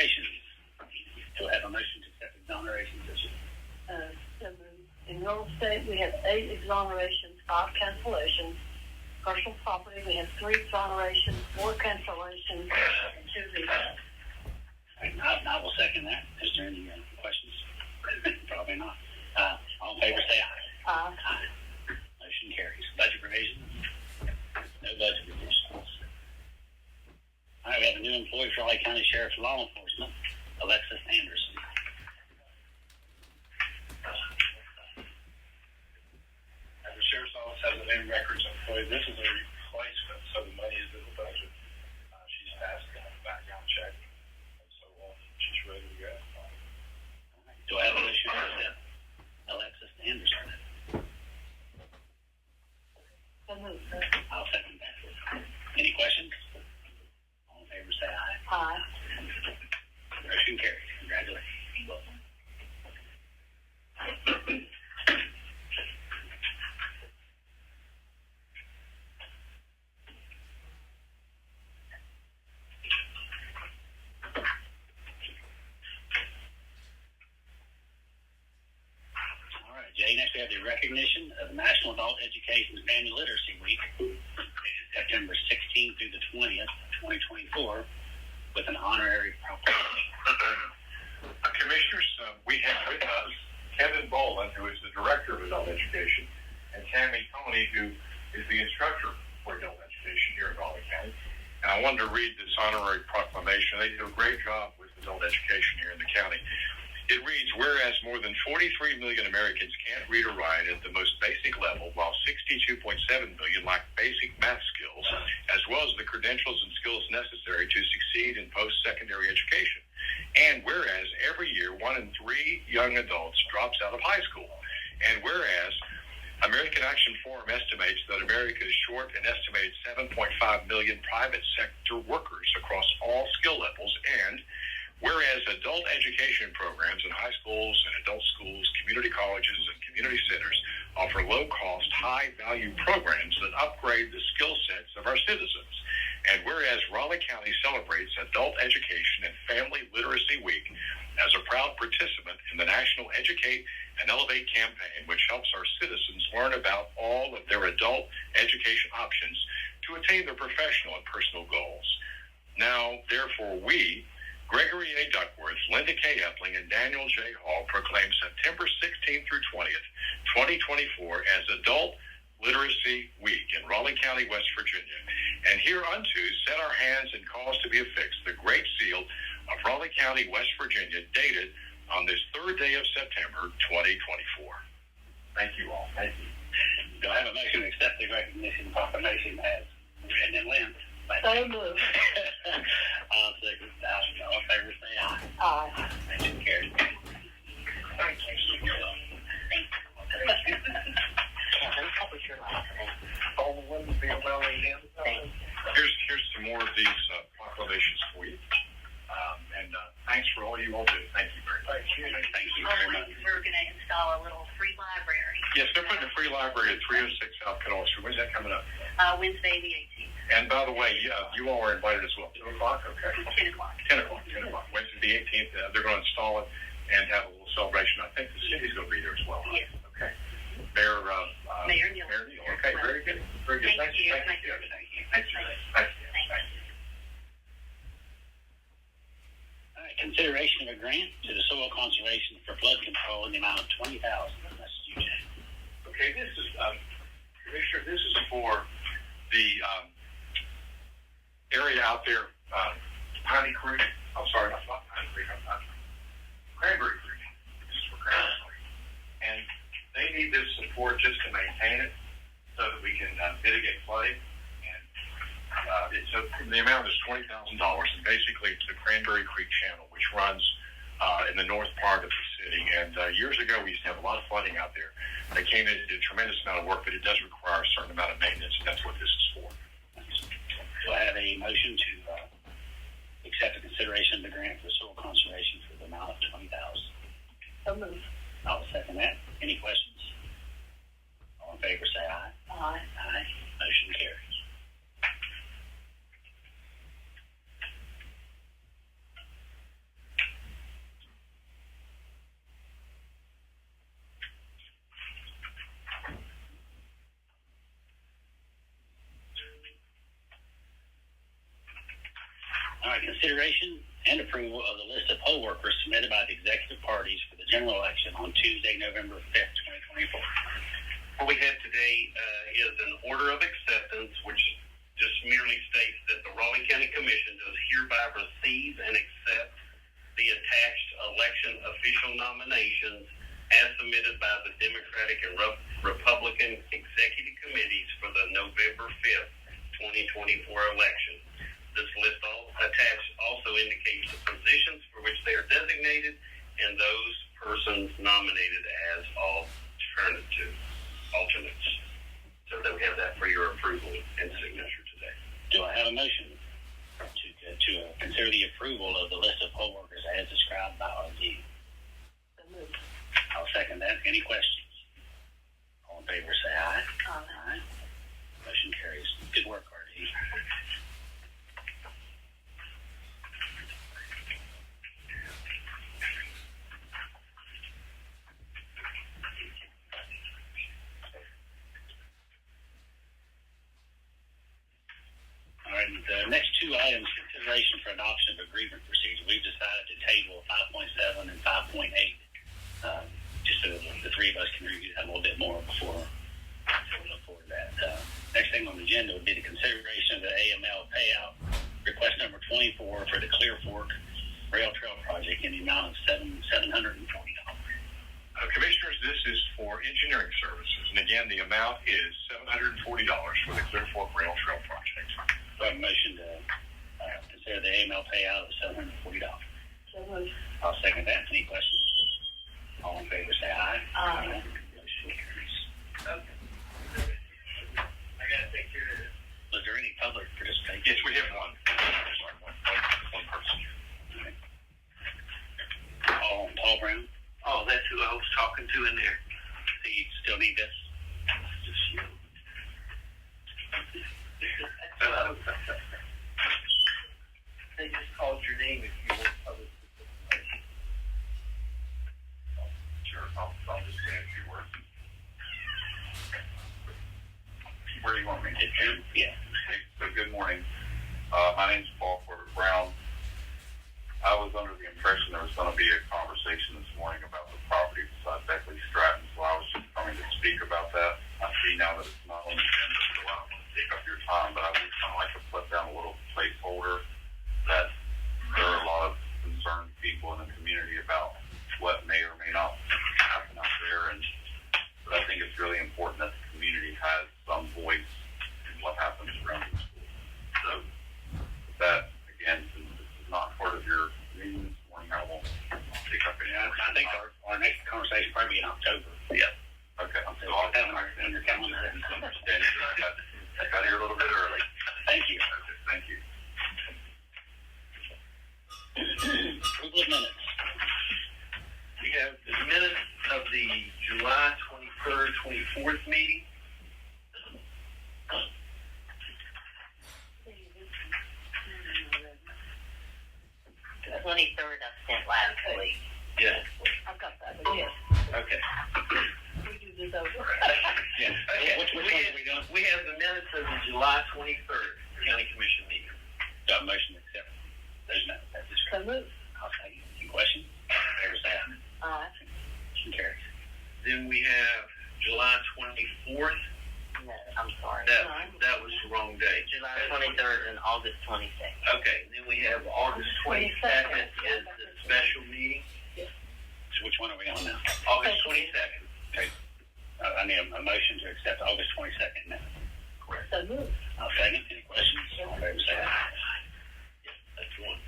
exonerations. Do I have a motion to accept exonerations this year? In real estate, we have 8 exonerations, 5 cancellations. Personal property, we have 3 exonerations, 4 cancellations, and 2 refunds. I will second that. Is there any questions? Probably not. All in favor, say aye. Aye. Aye. Motion carries. Budget revisions? No budget revisions. All right, we have a new employee for Raleigh County Sheriff's Law Enforcement, Alexis Anderson. The Sheriff's Office has a new records employee. This is a replacement, so the money is in the budget. She's passed the background check, and so on. She's ready to go. Do I have a motion to accept Alexis Anderson? So moved. I'll second that. Any questions? All in favor, say aye. Aye. Motion carries. Congratulations. All right, Jay, next we have the recognition of National Adult Education and Family Literacy Week, September 16th through the 20th, 2024, with an honorary proclamation. Commissioners, we have with us Kevin Boland, who is the Director of Adult Education, and Tammy Coney, who is the Instructor for Adult Education here in Raleigh County. And I wanted to read this honorary proclamation. They do a great job with adult education here in the county. It reads, whereas more than 43 million Americans can't read or write at the most basic level, while 62.7 million lack basic math skills, as well as the credentials and skills necessary to succeed in post-secondary education. And whereas every year 1 in 3 young adults drops out of high school. And whereas American Action Forum estimates that America is short an estimated 7.5 million private sector workers across all skill levels. And whereas adult education programs in high schools and adult schools, community colleges, and community centers offer low-cost, high-value programs that upgrade the skill sets of our citizens. And whereas Raleigh County celebrates Adult Education and Family Literacy Week as a proud participant in the National Educate and Elevate campaign, which helps our citizens learn about all of their adult education options to attain their professional and personal goals. Now, therefore, we, Gregory A. Duckworth, Linda K. Epling, and Daniel J. Hall proclaim September 16th through 20th, 2024 as Adult Literacy Week in Raleigh County, West Virginia, and hereunto set our hands and cause to be affixed the Great Seal of Raleigh County, West Virginia, dated on this 3rd day of September, 2024. Thank you all. Thank you. Do I have a motion to accept the recognition proclamation as written in Lynn? So moved. I'll second that. All in favor, say aye. Aye. Motion carries. Thank you. Here's some more of these proclamations for you. And thanks for all you all do. Thank you very much. Thank you very much. We're going to install a little free library. Yes, they're putting a free library at 306 South Canal Street. When's that coming up? Wednesday the 18th. And by the way, you all are invited as well. 2 o'clock? Okay. 10 o'clock. 10 o'clock. 10 o'clock. Wednesday the 18th. They're going to install it and have a little celebration. I think the city's going to be there as well. Yes. Okay. Mayor Neal. Okay, very good. Very good. Thank you. Thank you. Thank you. All right, consideration of a grant to the Soil Conservation for Flood Control in the amount of $20,000. That's you, Jay. Okay, this is, Commissioner, this is for the area out there, Piney Creek. I'm sorry, not Piney Creek. Cranberry Creek. This is for Cranberry Creek. And they need this support just to maintain it so that we can mitigate flooding. And the amount is $20,000, and basically it's the Cranberry Creek Channel, which runs in the north part of the city. And years ago, we used to have a lot of flooding out there. They came in and did a tremendous amount of work, but it does require a certain amount of maintenance, and that's what this is for. Do I have a motion to accept the consideration of the grant for soil conservation for the amount of $20,000? So moved. I'll second that. Any questions? All in favor, say aye. Aye. Aye. Motion carries. Consideration and approval of the list of poll workers submitted by the executive parties for the general election on Tuesday, November 5th, 2024. What we have today is an order of acceptance, which just merely states that the Raleigh County Commission does hereby receive and accept the attached election official nominations as submitted by the Democratic and Republican executive committees for the November 5th, 2024 election. This list attached also indicates the positions for which they are designated and those persons nominated as alternates. So that we have that for your approval and signature today. Do I have a motion to consider the approval of the list of poll workers as described by RD? So moved. I'll second that. Any questions? All in favor, say aye. Aye. Motion carries. Good work, RD. All right, the next two items, consideration for adoption of agreement procedure. We've decided to table 5.7 and 5.8, just so the three of us can review that a little bit more before we look forward to that. Next thing on the agenda would be the consideration of the AML payout, request number 24 for the Clear Fork Rail Trail Project in the amount of $740. Commissioners, this is for engineering services, and again, the amount is $740 for the Clear Fork Rail Trail Project. Do I have a motion to consider the AML payout of $740? So moved. I'll second that. Any questions? All in favor, say aye. Aye. Motion carries. Okay. I got to take care of this. Was there any public participation? Yes, we have one. Sorry, one person. Paul Brown? Oh, that's who I was talking to in there. Do you still need this? Just you. They just called your name if you want public participation. Sure, I'll just say a few words. Where do you want me to get you? Yeah. So good morning. My name's Paul Porter Brown. I was under the impression there was going to be a conversation this morning about the property beside Beckley Stratton, so I was just coming to speak about that. I see now that it's not on the agenda, so I don't want to take up your time, but I would kind of like to put down a little placeholder that there are a lot of concerned people in the community about what may or may not happen out there, and but I think it's really important that the community has some voice in what happens around the school. So with that, again, since this is not part of your meeting this morning, I won't pick up any. I think our next conversation probably be in October. Yeah. Okay. So I'll have on your calendar and understand that I got here a little bit early. Thank you. Okay, thank you. Approval of minutes. We have the minutes of the July 23rd, 24th meeting. 23rd I sent last week. Yeah. I've got that, but yes, Okay. we do this over. Yeah. Okay. Which ones are we doing? We have the minutes of the July 23rd County Commission meeting. Do I have a motion to accept those minutes? That's just So moved. I'll say any questions? Favor say aye. Aye. Motion carries. Then we have July 24th. No, I'm sorry. That was the wrong day. July 23rd and August 22nd. Okay. Then we have August 22nd is the special meeting. So which one are we on now? August 22nd. Okay. I need a motion to accept August 22nd minutes. Correct. So moved. I'll second. Any questions? All in favor say aye. That's one.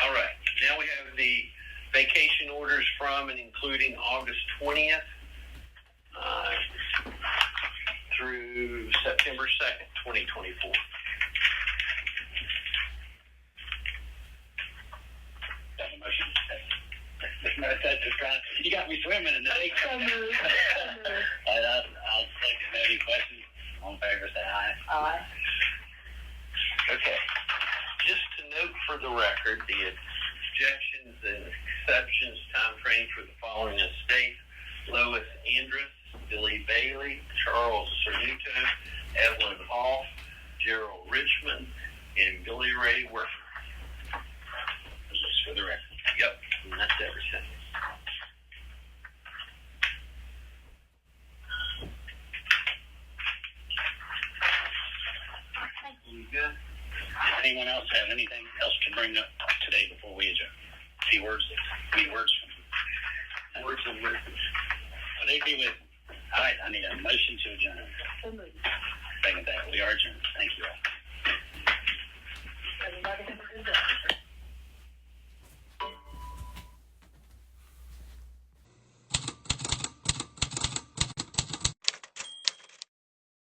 All right. Now we have the vacation orders from and including August 20th through September 2nd, 2024. Have a motion. That's right. You got me swimming in the lake. So moved. I'll second. Any questions? All in favor say aye. Aye. Okay. Just to note for the record, the objections and exceptions time frame for the following estate: Lois Andrus, Billy Bailey, Charles Cernuto, Evelyn Hall, Gerald Richmond, and Billy Ray Werfer. for the record. Yep. And that's every sentence. You good? Does anyone else have anything else to bring up today before we adjourn? Any words from wisdom? Well, they be with. All right, I need a motion to adjourn. So moved. Second that, we are adjourned.